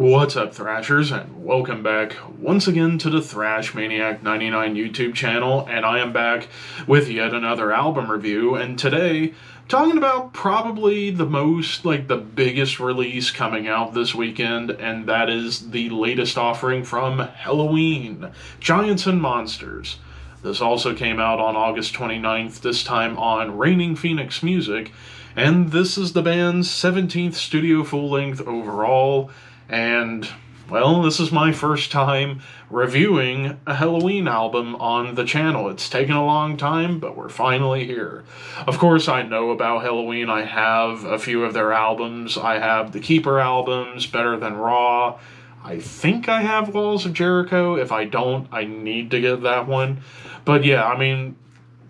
What's up, Thrashers, and welcome back once again to the Thrash Maniac 99 YouTube channel, and I am back with yet another album review, and today, talking about probably the biggest release coming out this weekend, and that is the latest offering from Helloween, Giants and Monsters. This also came out on August 29th, this time on Reigning Phoenix Music, and this is the band's 17th studio full-length overall. And, well, this is my first time reviewing a Helloween album on the channel. It's taken a long time, but we're finally here. Of course, I know about Helloween. I have a few of their albums. I have the Keeper albums, Better Than Raw. I think I have Walls of Jericho. If I don't, I need to get that one. But yeah, I mean,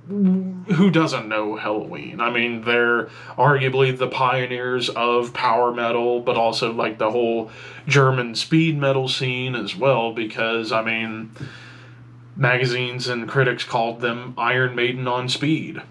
who doesn't know Helloween? I mean, they're arguably the pioneers of power metal, but also like the whole German speed metal scene as well, because, I mean, magazines and critics called them Iron Maiden on speed.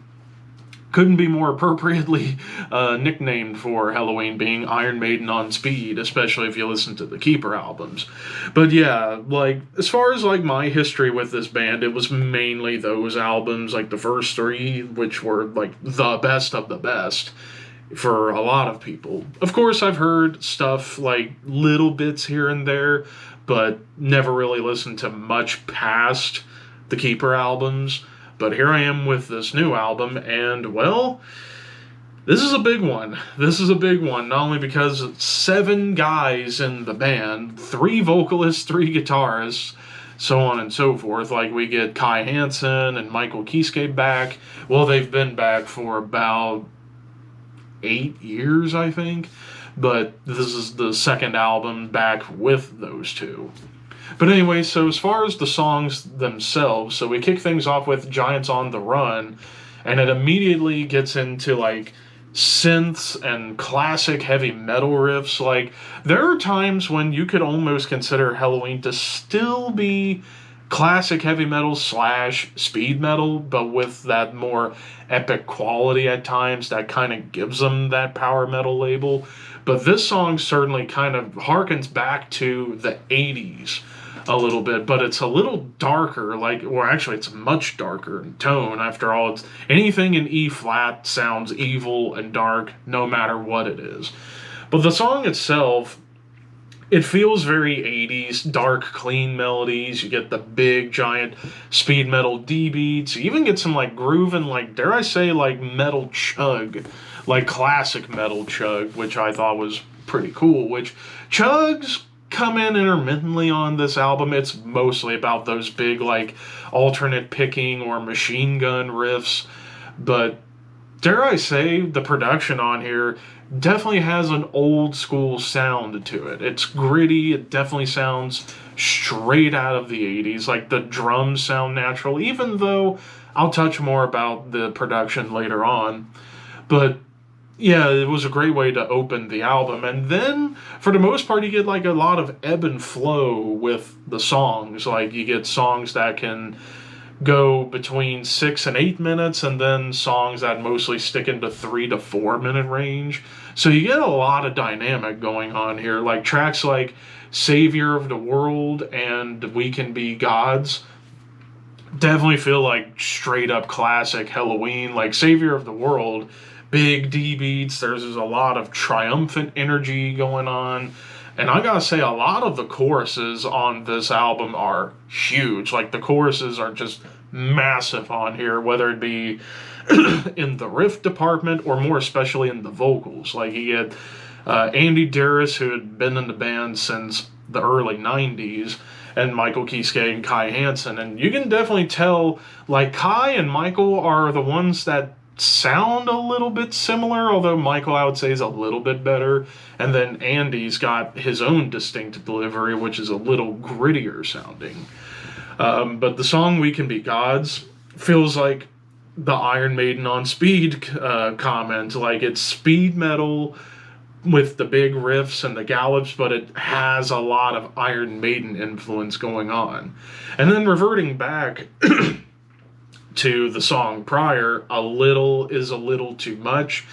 Couldn't be more appropriately nicknamed for Helloween, being Iron Maiden on speed, especially if you listen to the Keeper albums. But yeah, like, as far as like my history with this band, it was mainly those albums, like the first three, which were like the best of the best for a lot of people. Of course, I've heard stuff like little bits here and there, but never really listened to much past the Keeper albums. But here I am with this new album, and, well, this is a big one. This is a big one, not only because it's 7 guys in the band, 3 vocalists, 3 guitarists, so on and so forth. Like, we get Kai Hansen and Michael Kiske back. Well, they've been back for about 8 years, I think. But this is the second album back with those two. But anyway, so as far as the songs themselves, so we kick things off with Giants on the Run, and it immediately gets into, like, synths and classic heavy metal riffs. Like, there are times when you could almost consider Helloween to still be classic heavy metal / speed metal, but with that more epic quality at times that kind of gives them that power metal label. But this song certainly kind of harkens back to the 80s a little bit, but it's a little darker, or actually it's much darker in tone. After all, it's anything in E flat sounds evil and dark no matter what it is. But the song itself, it feels very 80s, dark, clean melodies. You get the big, giant speed metal D beats. You even get some, like, groove and, like, dare I say, like, metal chug. Like, classic metal chug, which I thought was pretty cool. Which, chugs come in intermittently on this album. It's mostly about those big, like, alternate picking or machine gun riffs. But, dare I say, the production on here definitely has an old school sound to it. It's gritty. It definitely sounds straight out of the 80s. Like, the drums sound natural, even though I'll touch more about the production later on. But yeah, it was a great way to open the album. And then, for the most part, you get, like, a lot of ebb and flow with the songs. Like, you get songs that can go between 6 and 8 minutes, and then songs that mostly stick into 3 to 4 minute range. So you get a lot of dynamic going on here. Like, tracks like Savior of the World and We Can Be Gods definitely feel like straight up classic Helloween. Like, Savior of the World, big D beats, there's a lot of triumphant energy going on. And I gotta say, a lot of the choruses on this album are huge. Like, the choruses are just massive on here, whether it be in the riff department or more especially in the vocals. Like, you get Andy Darris, who had been in the band since the early 90s, and Michael Kiske and Kai Hansen. And you can definitely tell, like, Kai and Michael are the ones that sound a little bit similar, although Michael, I would say, is a little bit better. And then Andy's got his own distinct delivery, which is a little grittier sounding. But the song We Can Be Gods feels like the Iron Maiden on speed comment. Like, it's speed metal with the big riffs and the gallops, but it has a lot of Iron Maiden influence going on. And then reverting back to the song prior, A Little Is a Little Too Much.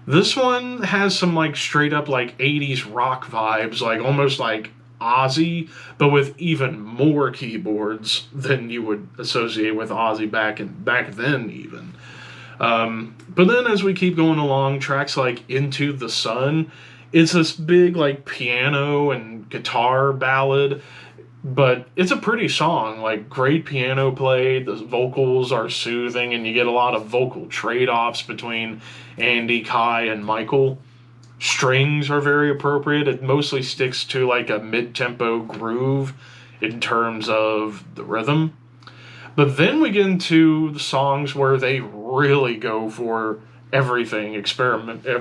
This one has some, like, straight up, like, 80s rock vibes, like, almost like Ozzy, but with even more keyboards than you would associate with Ozzy back then even. But then as we keep going along, tracks like Into the Sun, it's this big like piano and guitar ballad, but it's a pretty song. Like great piano played, the vocals are soothing, and you get a lot of vocal trade-offs between Andy, Kai, and Michael. Strings are very appropriate. It mostly sticks to like a mid-tempo groove in terms of the rhythm. But then we get into the songs where they really go for everything,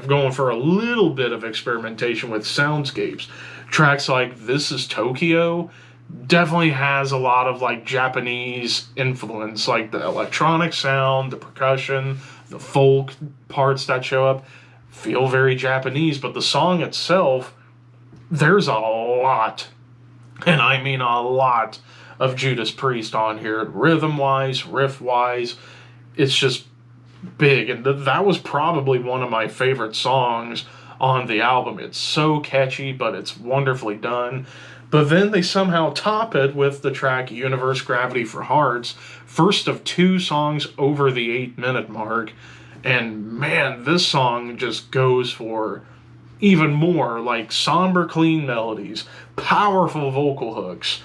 going for a little bit of experimentation with soundscapes. Tracks like This Is Tokyo definitely has a lot of like Japanese influence, like the electronic sound, the percussion, the folk parts that show up feel very Japanese, but the song itself, there's a lot, and I mean a lot, of Judas Priest on here, rhythm wise, riff wise. It's just big, and that was probably one of my favorite songs on the album. It's so catchy, but it's wonderfully done. But then they somehow top it with the track Universe Gravity for Hearts, first of two songs over the 8-minute mark. And man, this song just goes for even more, like somber, clean melodies, powerful vocal hooks,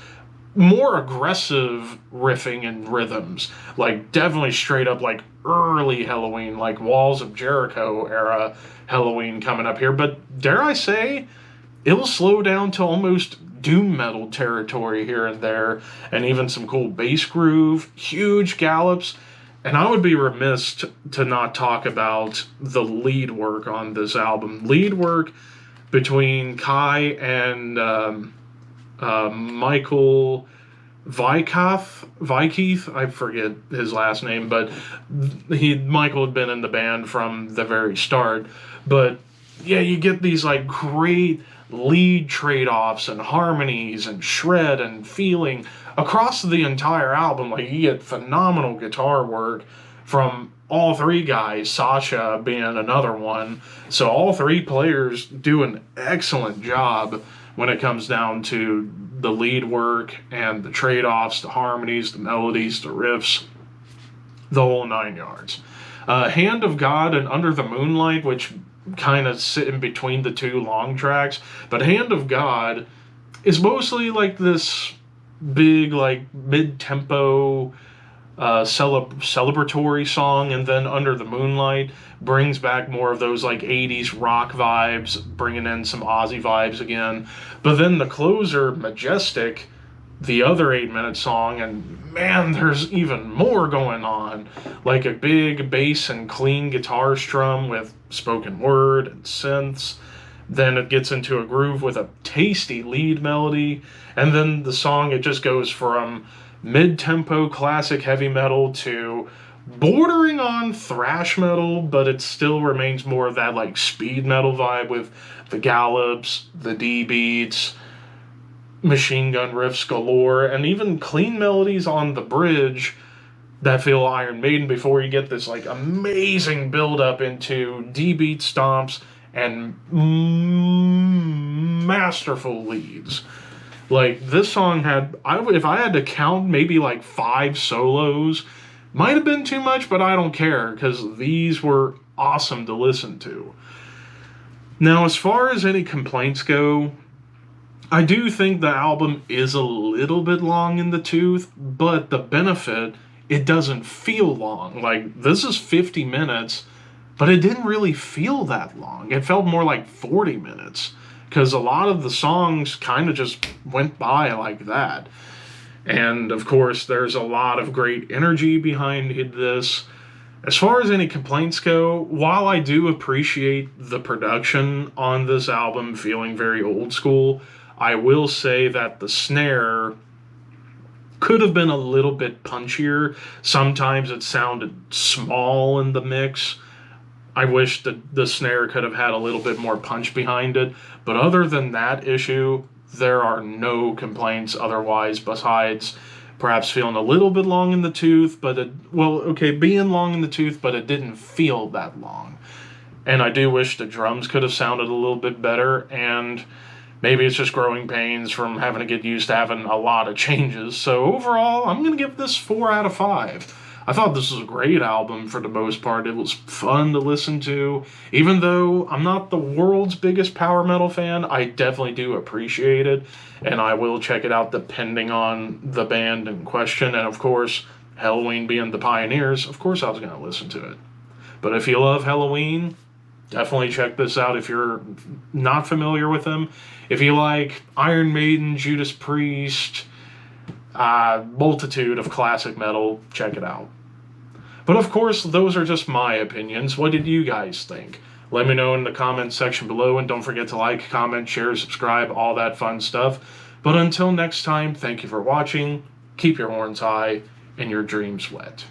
more aggressive riffing and rhythms, like definitely straight up like early Helloween, like Walls of Jericho era Helloween coming up here. But dare I say, it'll slow down to almost doom metal territory here and there, and even some cool bass groove, huge gallops. And I would be remiss to not talk about the lead work on this album. Lead work between Kai and Michael Vykeith, I forget his last name, but Michael had been in the band from the very start. But yeah, you get these like great lead trade-offs and harmonies and shred and feeling across the entire album. Like you get phenomenal guitar work from all three guys, Sasha being another one. So all three players do an excellent job when it comes down to the lead work and the trade-offs, the harmonies, the melodies, the riffs, the whole 9 yards. Hand of God and Under the Moonlight, which kind of sit in between the two long tracks, but Hand of God is mostly like this big, like mid-tempo celebratory song, and then Under the Moonlight brings back more of those like 80s rock vibes, bringing in some Ozzy vibes again. But then the closer, Majestic, the other 8-minute song, and man, there's even more going on, like a big bass and clean guitar strum with spoken word and synths. Then it gets into a groove with a tasty lead melody, and then the song, it just goes from mid-tempo classic heavy metal to bordering on thrash metal, but it still remains more of that like speed metal vibe with the gallops, the D beats, machine gun riffs galore, and even clean melodies on the bridge that feel Iron Maiden before you get this like amazing build up into D beat stomps and masterful leads. Like this song had, if I had to count, maybe like 5 solos. Might have been too much, but I don't care because these were awesome to listen to. Now, as far as any complaints go, I do think the album is a little bit long in the tooth, but the benefit, it doesn't feel long. Like, this is 50 minutes, but it didn't really feel that long. It felt more like 40 minutes, because a lot of the songs kind of just went by like that. And, of course, there's a lot of great energy behind this. As far as any complaints go, while I do appreciate the production on this album feeling very old school, I will say that the snare could have been a little bit punchier. Sometimes it sounded small in the mix. I wish that the snare could have had a little bit more punch behind it. But other than that issue, there are no complaints otherwise, besides perhaps feeling a little bit long in the tooth, being long in the tooth, but it didn't feel that long. And I do wish the drums could have sounded a little bit better, and Maybe it's just growing pains from having to get used to having a lot of changes. So overall, I'm going to give this 4 out of 5. I thought this was a great album for the most part. It was fun to listen to. Even though I'm not the world's biggest power metal fan, I definitely do appreciate it. And I will check it out depending on the band in question. And of course, Helloween being the pioneers, of course I was going to listen to it. But if you love Helloween, definitely check this out if you're not familiar with them. If you like Iron Maiden, Judas Priest, multitude of classic metal, check it out. But of course, those are just my opinions. What did you guys think? Let me know in the comments section below, and don't forget to like, comment, share, subscribe, all that fun stuff. But until next time, thank you for watching, keep your horns high, and your dreams wet.